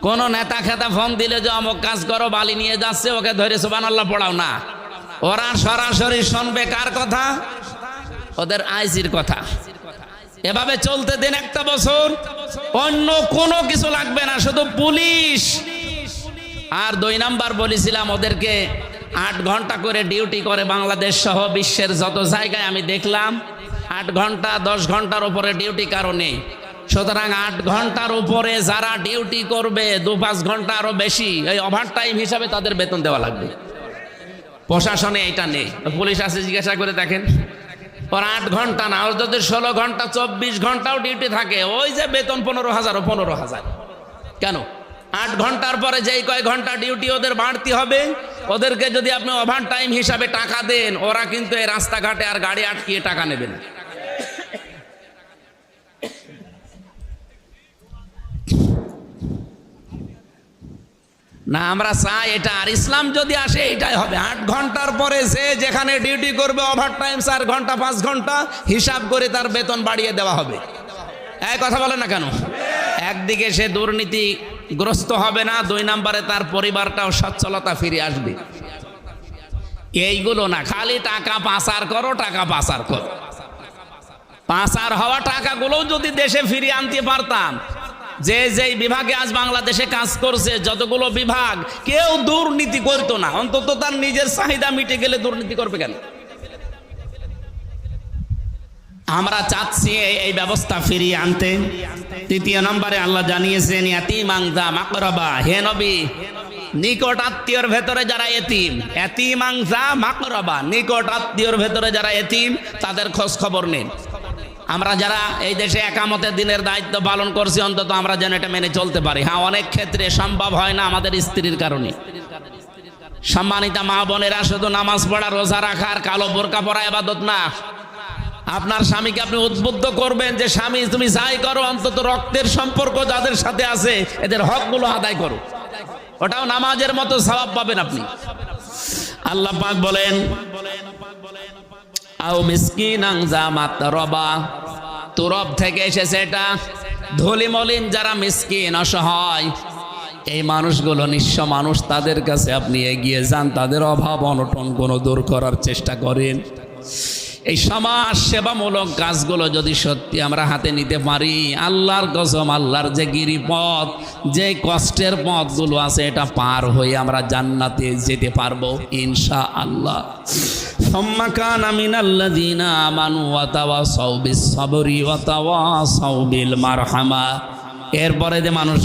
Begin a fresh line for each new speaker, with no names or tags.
কোন নেতা খেতা ফোন দিলে যে অমুক কাজ করো, বালি নিয়ে যাচ্ছে, ওকে ধরে সুবহানাল্লাহ পড়াও না। ওরা সরাসরি শুনবে কার কথা? ওদের আইজির কথা। এভাবে চলতে দিন একটা বছর, অন্য কোনো কিছু লাগবে না, শুধু পুলিশ। আর 2 নাম্বার বলেছিলাম, ওদেরকে 8 ঘন্টা করে ডিউটি করে বাংলাদেশ সহ বিশ্বের যত জায়গায় আমি দেখলাম। 8 ঘন্টা 10 ঘন্টার উপরে ডিউটি কারণে, সুতরাং 8 ঘন্টার উপরে যারা ডিউটি করবে 2-5 ঘন্টা আরো বেশি, এই ওভার টাইম হিসাবে তাদের বেতন দেওয়া লাগবে। প্রশাসনে এটা নেই। পুলিশ আছে, জিজ্ঞাসা করে দেখেন। ওর 8 ঘন্টা না, ওর যদি 16 ঘন্টা 24 ঘন্টাও ডিউটি থাকে, ওই যে বেতন 15,000 কেন? 8 ঘন্টার পরে যেই কয় ঘন্টা ডিউটি ওদের বাড়তি হবে, ওদেরকে যদি আপনি ওভার টাইম হিসাবে টাকা দেন, ওরা কিন্তু এই রাস্তাঘাটে আর গাড়ি আটকিয়ে টাকা নেবে না। না, আমরা চাই এটা। আর ইসলাম যদি আসে এটাই হবে। 8 ঘন্টার পরে সে যেখানে ডিউটি করবে ওভার টাইম 4 ঘন্টা 5 ঘন্টা হিসাব করে তার বেতন বাড়িয়ে দেওয়া হবে। এই কথা বলে না কেন? একদিকে সে দুর্নীতিগ্রস্ত হবে না, 2 নম্বরে তার পরিবারটাও সচ্ছলতা ফিরে আসবে। এইগুলো না, খালি টাকা পাচার করো, টাকা পাচার করো। পাচার হওয়া টাকাগুলো যদি দেশে ফিরিয়ে আনতে পারতাম, যে যেই বিভাগে আজ বাংলাদেশে কাজ করছে যতগুলো বিভাগ, কেউ দুর্নীতি করতো না। অন্তত তার নিজের চাহিদা মিটে গেলে দুর্নীতি করবে কেন? আমরা চাচ্ছি এই ব্যবস্থা ফিরিয়ে আনতে। 3 নম্বরে আল্লাহ জানিয়েছেন ইয়াতীমান যা মাকরাবা, হে নবী, নিকট আত্মীয়র ভেতরে যারা এতিম, ইয়াতীমান যা মাকরাবা, নিকট আত্মীয়র ভেতরে যারা এতিম, তাদের খোঁজ খবর নেন। আমরা যারা এই দেশে একামতের দিনের দায়িত্ব পালন করছি, অন্তত আমরা যেন এটা মেনে চলতে পারি। হ্যাঁ, অনেক ক্ষেত্রে সম্ভব হয় না আমাদের স্ত্রীর কারণে। সম্মানিতা মা বোনেরা, শুধু নামাজ পড়া, রোজা রাখা আর কালো বোরকা পরা ইবাদত না। আপনার স্বামীকে আপনি উদ্বুদ্ধ করবেন যে স্বামী তুমি যাই করো, অন্তত রক্তের সম্পর্ক যাদের সাথে আছে এদের হকগুলো আদায় করো। ওটাও নামাজের মতো সওয়াব পাবেন আপনি। আল্লাহ পাক বলেন আও মিসকিনান যা মাতরাবা, তুরব থেকে এসেছে এটা। ধুলি মলিন যারা মিসকিন, অসহায়, এই মানুষগুলো নিঃস্ব মানুষ, তাদের কাছে আপনি এগিয়ে যান, তাদের অভাব অনটন কোনো দূর করার চেষ্টা করেন। এই সমাজ সেবামূলক কাজগুলো যদি সত্যি আমরা হাতে নিতে পারি, আল্লাহর কসম, আল্লাহর যে গিরিপথ, যে কষ্টের পথগুলো আছে, এটা পার হয়ে আমরা জান্নাতে যেতে পারবো ইনশাআল্লাহ। সুম্মা কানা মিনাল্লাযীনা আমানু ওয়া তাওয়াসাউ বিস সাবরি ওয়া তাওয়াসাউ বিল মারহামা। এরপরে যে মানুষ